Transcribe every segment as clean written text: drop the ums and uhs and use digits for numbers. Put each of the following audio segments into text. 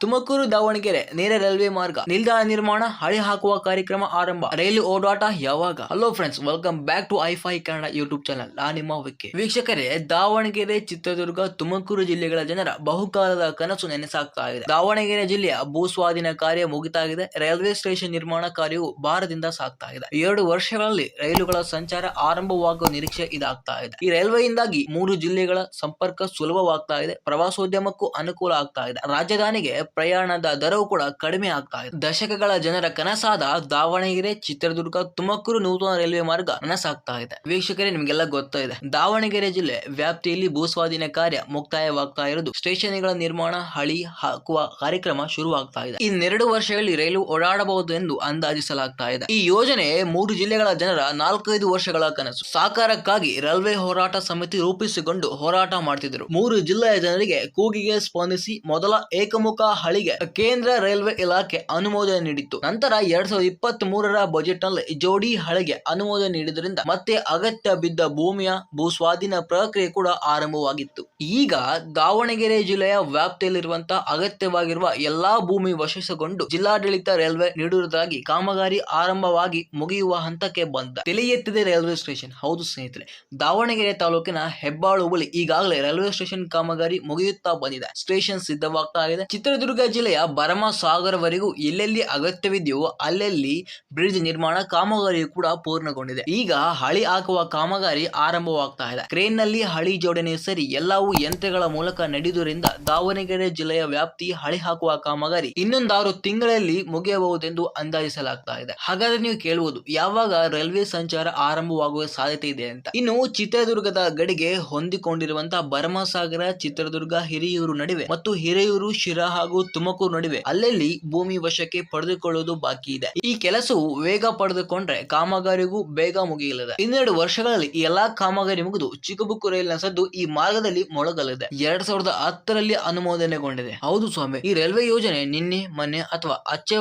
ತುಮಕೂರು ದಾವಣಗೆರೆ ನೇರ ರೈಲ್ವೆ ಮಾರ್ಗ ನಿಲ್ದಾಣ ನಿರ್ಮಾಣ ಹಳಿ ಹಾಕುವ ಕಾರ್ಯಕ್ರಮ ಆರಂಭ. ರೈಲು ಓಡಾಟ ಯಾವಾಗ? Hello friends, welcome back to I five Kannada YouTube channel. ನಾನು ನಿಮ್ಮ ವಿಕ್ಕಿ. ವೀಕ್ಷಕರೇ, ದಾವಣಗೆರೆ, ಚಿತ್ರದುರ್ಗ, ತುಮಕೂರು ಜಿಲ್ಲೆಗಳ ಜನರ ಬಹುಕಾಲದ ಕನಸು ನೆನಸಾಗ್ತಾ ಇದೆ. ದಾವಣಗೆರೆ ಜಿಲ್ಲೆಯ ಭೂಸ್ವಾಧೀನ ಕಾರ್ಯ ಮುಗಿತಾಗಿದೆ. ರೈಲ್ವೆ ಸ್ಟೇಷನ್ ನಿರ್ಮಾಣ ಕಾರ್ಯವು ಭಾರದಿಂದ ಸಾಗ್ತಾ ಇದೆ. 2 ವರ್ಷಗಳಲ್ಲಿ ರೈಲುಗಳ ಸಂಚಾರ ಆರಂಭವಾಗುವ ನಿರೀಕ್ಷೆ ಇದಾಗ್ತಾ ಇದೆ. ಈ ರೈಲ್ವೆಯಿಂದಾಗಿ 3 ಜಿಲ್ಲೆಗಳ ಸಂಪರ್ಕ ಸುಲಭವಾಗ್ತಾ ಇದೆ. ಪ್ರವಾಸೋದ್ಯಮಕ್ಕೂ ಅನುಕೂಲ ಆಗ್ತಾ ಇದೆ. ರಾಜಧಾನಿಗೆ ಪ್ರಯಾಣದ ದರವು ಕೂಡ ಕಡಿಮೆ ಆಗ್ತಾ ಇದೆ. ದಶಕಗಳ ಜನರ ಕನಸಾದ ದಾವಣಗೆರೆ, ಚಿತ್ರದುರ್ಗ, ತುಮಕೂರು ನೂತನ ರೈಲ್ವೆ ಮಾರ್ಗ ನನಸಾಗ್ತಾ ಇದೆ. ವೀಕ್ಷಕರೇ, ನಿಮಗೆಲ್ಲ ಗೊತ್ತಿದೆ, ದಾವಣಗೆರೆ ಜಿಲ್ಲೆ ವ್ಯಾಪ್ತಿಯಲ್ಲಿ ಭೂಸ್ವಾಧೀನ ಕಾರ್ಯ ಮುಕ್ತಾಯವಾಗ್ತಾ ಇರೋದು. ಸ್ಟೇಷನ್ಗಳ ನಿರ್ಮಾಣ, ಹಳಿ ಹಾಕುವ ಕಾರ್ಯಕ್ರಮ ಶುರುವಾಗ್ತಾ ಇದೆ. ಇನ್ನೆರಡು ವರ್ಷಗಳಲ್ಲಿ ರೈಲು ಓಡಾಡಬಹುದು ಎಂದು ಅಂದಾಜಿಸಲಾಗ್ತಾ ಇದೆ. ಈ ಯೋಜನೆ 3 ಜಿಲ್ಲೆಗಳ ಜನರ 4-5 ವರ್ಷಗಳ ಕನಸು. ಸಾಕಾರಕ್ಕಾಗಿ ರೈಲ್ವೆ ಹೋರಾಟ ಸಮಿತಿ ರೂಪಿಸಿಕೊಂಡು ಹೋರಾಟ ಮಾಡ್ತಿದ್ರು. 3 ಜಿಲ್ಲೆಯ ಜನರಿಗೆ ಕೂಗಿಗೆ ಸ್ಪಂದಿಸಿ ಮೊದಲ ಏಕಮುಖ ಹಳಿಗೆ ಕೇಂದ್ರ ರೈಲ್ವೆ ಇಲಾಖೆ ಅನುಮೋದನೆ ನೀಡಿತ್ತು. ನಂತರ 2023ರ ಬಜೆಟ್ ನಲ್ಲಿ ಜೋಡಿ ಹಳಿಗೆ ಅನುಮೋದನೆ ನೀಡಿದ್ರಿಂದ ಮತ್ತೆ ಅಗತ್ಯ ಬಿದ್ದ ಭೂಮಿಯ ಭೂಸ್ವಾಧೀನ ಪ್ರಕ್ರಿಯೆ ಕೂಡ ಆರಂಭವಾಗಿತ್ತು. ಈಗ ದಾವಣಗೆರೆ ಜಿಲ್ಲೆಯ ವ್ಯಾಪ್ತಿಯಲ್ಲಿರುವಂತಹ ಅಗತ್ಯವಾಗಿರುವ ಎಲ್ಲಾ ಭೂಮಿ ವಶಿಸಿಕೊಂಡು ಜಿಲ್ಲಾಡಳಿತ ರೈಲ್ವೆ ನೀಡುವುದಾಗಿ ಕಾಮಗಾರಿ ಆರಂಭವಾಗಿ ಮುಗಿಯುವ ಹಂತಕ್ಕೆ ಬಂದ ತಲೆ ಎತ್ತಿದೆ ರೈಲ್ವೆ ಸ್ಟೇಷನ್. ಹೌದು ಸ್ನೇಹಿತರೆ, ದಾವಣಗೆರೆ ತಾಲೂಕಿನ ಹೆಬ್ಬಾಳು ಬಳಿ ಈಗಾಗಲೇ ರೈಲ್ವೆ ಸ್ಟೇಷನ್ ಕಾಮಗಾರಿ ಮುಗಿಯುತ್ತಾ ಬಂದಿದೆ. ಸ್ಟೇಷನ್ ಸಿದ್ಧವಾಗ್ತಾ ಇದೆ. ಚಿತ್ರದುರ್ಗ ಜಿಲ್ಲೆಯ ಭರಮಸಾಗರವರೆಗೂ ಎಲ್ಲೆಲ್ಲಿ ಅಗತ್ಯವಿದೆಯೋ ಅಲ್ಲೆಲ್ಲಿ ಬ್ರಿಡ್ಜ್ ನಿರ್ಮಾಣ ಕಾಮಗಾರಿಯು ಕೂಡ ಪೂರ್ಣಗೊಂಡಿದೆ. ಈಗ ಹಳಿ ಹಾಕುವ ಕಾಮಗಾರಿ ಆರಂಭವಾಗ್ತಾ ಇದೆ. ಕ್ರೇನ್ ನಲ್ಲಿ ಹಳಿ ಜೋಡಣೆ ಸರಿ ಎಲ್ಲವೂ ಯಂತ್ರಗಳ ಮೂಲಕ ನಡೆಯುವುದರಿಂದ ದಾವಣಗೆರೆ ಜಿಲ್ಲೆಯ ವ್ಯಾಪ್ತಿ ಹಳಿ ಹಾಕುವ ಕಾಮಗಾರಿ ಇನ್ನೊಂದು 6 ತಿಂಗಳಲ್ಲಿ ಮುಗಿಯಬಹುದೆಂದು ಅಂದಾಜಿಸಲಾಗ್ತಾ ಇದೆ. ಹಾಗಾದ್ರೆ ನೀವು ಕೇಳುವುದು, ಯಾವಾಗ ರೈಲ್ವೆ ಸಂಚಾರ ಆರಂಭವಾಗುವ ಸಾಧ್ಯತೆ ಇದೆ ಅಂತ. ಇನ್ನು ಚಿತ್ರದುರ್ಗದ ಗಡಿಗೆ ಹೊಂದಿಕೊಂಡಿರುವಂತಹ ಭರಮಸಾಗರ, ಚಿತ್ರದುರ್ಗ, ಹಿರಿಯೂರು ನಡುವೆ ಮತ್ತು ಹಿರಿಯೂರು, ಶಿರಾ ಹಾಗೂ ತುಮಕೂರು ನಡುವೆ ಅಲ್ಲಲ್ಲಿ ಭೂಮಿ ವಶಕ್ಕೆ ಪಡೆದುಕೊಳ್ಳುವುದು ಬಾಕಿ ಇದೆ. ಈ ಕೆಲಸವು ವೇಗ ಪಡೆದುಕೊಂಡ್ರೆ ಕಾಮಗಾರಿಗೂ ಬೇಗ ಮುಗಿಯಲಿದೆ. 2 ವರ್ಷಗಳಲ್ಲಿ ಈ ಎಲ್ಲಾ ಕಾಮಗಾರಿ ಮುಗಿದು ಚಿಕ್ಕಬುಕ್ಕು ರೈಲಿನ ಸದ್ದು ಈ ಮಾರ್ಗದಲ್ಲಿ ಮೊಳಗಲಿದೆ. 2010ರಲ್ಲಿ ಅನುಮೋದನೆಗೊಂಡಿದೆ. ಹೌದು ಸ್ವಾಮಿ, ಈ ರೈಲ್ವೆ ಯೋಜನೆ ನಿನ್ನೆ ಮೊನ್ನೆ ಅಥವಾ ಅಚ್ಚೆ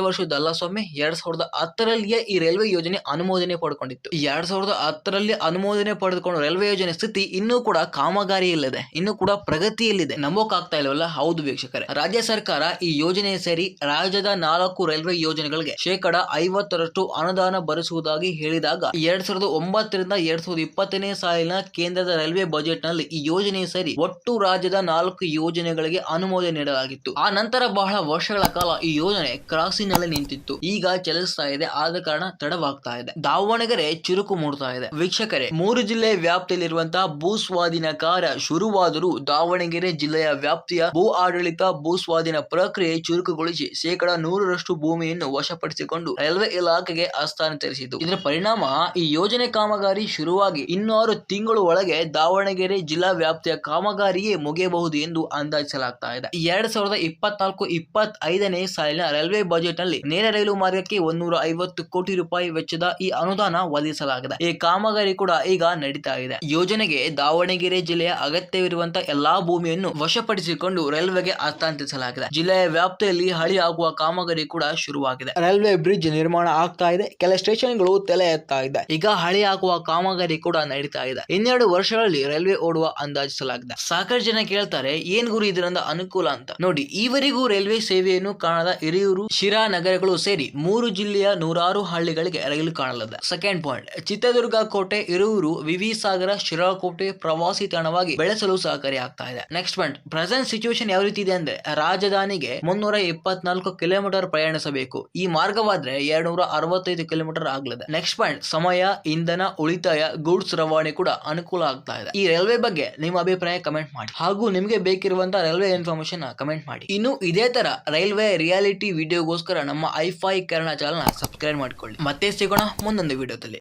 ವರ್ಷದಲ್ಲ ಸ್ವಾಮಿ. 2010ರಲ್ಲಿಯೇ ಈ ರೈಲ್ವೆ ಯೋಜನೆ ಅನುಮೋದನೆ ಪಡೆದುಕೊಂಡಿತ್ತು. 2010ರಲ್ಲಿ ಅನುಮೋದನೆ ಪಡೆದುಕೊಂಡ ರೈಲ್ವೆ ಯೋಜನೆ ಸ್ಥಿತಿ ಇನ್ನೂ ಕೂಡ ಕಾಮಗಾರಿಯಲ್ಲಿದೆ, ಇನ್ನೂ ಕೂಡ ಪ್ರಗತಿಯಲ್ಲಿದೆ. ನಂಬೋಕಾಗ್ತಾ ಇಲ್ಲವಲ್ಲ? ಹೌದು ವೀಕ್ಷಕರೇ, ರಾಜ್ಯ ಸರ್ಕಾರ ಈ ಯೋಜನೆ ಸೇರಿ ರಾಜ್ಯದ 4 ರೈಲ್ವೆ ಯೋಜನೆಗಳಿಗೆ 50% ಅನುದಾನ ಭರಿಸುವುದಾಗಿ ಹೇಳಿದಾಗ 2009ರಿಂದ 2020ನೇ ಸಾಲಿನ ಕೇಂದ್ರದ ರೈಲ್ವೆ ಬಜೆಟ್ ನಲ್ಲಿ ಈ ಯೋಜನೆ ಸೇರಿ ಒಟ್ಟು ರಾಜ್ಯದ 4 ಯೋಜನೆಗಳಿಗೆ ಅನುಮೋದನೆ ನೀಡಲಾಗಿತ್ತು. ಆ ನಂತರ ಬಹಳ ವರ್ಷಗಳ ಕಾಲ ಈ ಯೋಜನೆ ಕ್ರಾಸಿನಲ್ಲಿ ನಿಂತಿತ್ತು. ಈಗ ಚಲಿಸ್ತಾ ಇದೆ, ಆದ ಕಾರಣ ತಡವಾಗ್ತಾ ಇದೆ. ದಾವಣಗೆರೆ ಚುರುಕು ಮೂಡ್ತಾ ಇದೆ. ವೀಕ್ಷಕರೇ, 3 ಜಿಲ್ಲೆ ವ್ಯಾಪ್ತಿಯಲ್ಲಿರುವಂತಹ ಭೂಸ್ವಾಧೀನ ಕಾರ್ಯ ಶುರುವಾದರೂ ದಾವಣಗೆರೆ ಜಿಲ್ಲೆಯ ವ್ಯಾಪ್ತಿಯ ಭೂ ಆಡಳಿತ ಭೂಸ್ವಾಧೀನ ಪ್ರಕ್ರಿಯೆ ಚುರುಕುಗೊಳಿಸಿ 100% ಭೂಮಿಯನ್ನು ವಶಪಡಿಸಿಕೊಂಡು ರೈಲ್ವೆ ಇಲಾಖೆಗೆ ಹಸ್ತಾಂತರಿಸಿತು. ಇದರ ಪರಿಣಾಮ ಈ ಯೋಜನೆ ಕಾಮಗಾರಿ ಶುರುವಾಗಿ 6 ತಿಂಗಳ ಒಳಗೆ ದಾವಣಗೆರೆ ಜಿಲ್ಲಾ ವ್ಯಾಪ್ತಿಯ ಕಾಮಗಾರಿಯೇ ಮುಗಿಯಬಹುದು ಎಂದು ಅಂದಾಜಿಸಲಾಗ್ತಾ ಇದೆ. 2024-25ನೇ ಸಾಲಿನ ರೈಲ್ವೆ ಬಜೆಟ್ ನಲ್ಲಿ ನೇರ ರೈಲು ಮಾರ್ಗಕ್ಕೆ 150 ಕೋಟಿ ರೂಪಾಯಿ ವೆಚ್ಚದ ಈ ಅನುದಾನ ಒದಗಿಸಲಾಗಿದೆ. ಈ ಕಾಮಗಾರಿ ಕೂಡ ಈಗ ನಡೀತಾ ಇದೆ. ಯೋಜನೆಗೆ ದಾವಣಗೆರೆ ಜಿಲ್ಲೆಯ ಅಗತ್ಯವಿರುವಂತಹ ಎಲ್ಲಾ ಭೂಮಿಯನ್ನು ವಶಪಡಿಸಿಕೊಂಡು ರೈಲ್ವೆಗೆ ಹಸ್ತಾಂತರಿಸಲಾಗಿದೆ. ಜಿಲ್ಲೆಯ ವ್ಯಾಪ್ತಿಯಲ್ಲಿ ಹಳಿ ಹಾಕುವ ಕಾಮಗಾರಿ ಕೂಡ ಶುರುವಾಗಿದೆ. ರೈಲ್ವೆ ಬ್ರಿಡ್ಜ್ ನಿರ್ಮಾಣ ಆಗ್ತಾ ಇದೆ. ಕೆಲ ಸ್ಟೇಷನ್ಗಳು ತಲೆ ಎತ್ತಾ ಇದೆ. ಈಗ ಹಳಿ ಹಾಕುವ ಕಾಮಗಾರಿ ಕೂಡ ನಡೀತಾ ಇದೆ. 2 ವರ್ಷಗಳಲ್ಲಿ ರೈಲ್ವೆ ಓಡುವ ಅಂದಾಜಿಸಲಾಗಿದೆ. ಸಾಕಷ್ಟು ಜನ ಕೇಳ್ತಾರೆ, ಏನ್ ಗುರು ಇದರಿಂದ ಅನುಕೂಲ ಅಂತ. ನೋಡಿ, ಈವರೆಗೂ ರೈಲ್ವೆ ಸೇವೆಯನ್ನು ಕಾಣದ ಹಿರಿಯೂರು, ಶಿರಾ ನಗರಗಳು ಸೇರಿ 3 ಜಿಲ್ಲೆಯ 106 ಹಳ್ಳಿಗಳಿಗೆ ರೈಲು ಕಾಣಲಿದೆ. ಸೆಕೆಂಡ್ ಪಾಯಿಂಟ್, ಚಿತ್ರದುರ್ಗ ಕೋಟೆ, ಹಿರಿಯೂರು, ವಿವಿ ಸಾಗರ, ಶಿರಾಕೋಟೆ ಪ್ರವಾಸಿ ತಾಣವಾಗಿ ಬೆಳೆಸಲು ಸಹಕಾರಿ ಆಗ್ತಾ ಇದೆ. ನೆಕ್ಸ್ಟ್ ಪಾಯಿಂಟ್, ಪ್ರೆಸೆಂಟ್ ಸಿಚುವೇಶನ್ ಯಾವ ರೀತಿ ಇದೆ ಅಂದ್ರೆ ರಾಜಧಾನಿಗೆ 324 ಕಿಲೋಮೀಟರ್ ಪ್ರಯಾಣಿಸಬೇಕು. ಈ ಮಾರ್ಗವಾದ್ರೆ 265 ಕಿಲೋಮೀಟರ್ ಆಗಲಿದೆ. ನೆಕ್ಸ್ಟ್ ಪಾಯಿಂಟ್, ಸಮಯ, ಇಂಧನ ಉಳಿತಾಯ, ಗೂಡ್ಸ್ ರವಾನೆ ಕೂಡ ಅನುಕೂಲ ಆಗ್ತಾ ಇದೆ. ಈ ರೈಲ್ವೆ ಬಗ್ಗೆ ನಿಮ್ಮ ಅಭಿಪ್ರಾಯ ಕಮೆಂಟ್ ಮಾಡಿ, ಹಾಗೂ ನಿಮಗೆ ಬೇಕಿರುವಂತಹ ರೈಲ್ವೆ ಇನ್ಫಾರ್ಮೇಶನ್ ಕಮೆಂಟ್ ಮಾಡಿ. ಇನ್ನು ಇದೇ ತರ ರೈಲ್ವೆ ರಿಯಾಲಿಟಿ ವಿಡಿಯೋಗೋಸ್ಕರ ನಮ್ಮ ಐ5 ಕನ್ನಡ ಚಾನೆಲ್ ಸಬ್ಸ್ಕ್ರೈಬ್ ಮಾಡಿಕೊಳ್ಳಿ. ಮತ್ತೆ ಸಿಗೋಣ ಮುಂದೊಂದು ವಿಡಿಯೋದಲ್ಲಿ.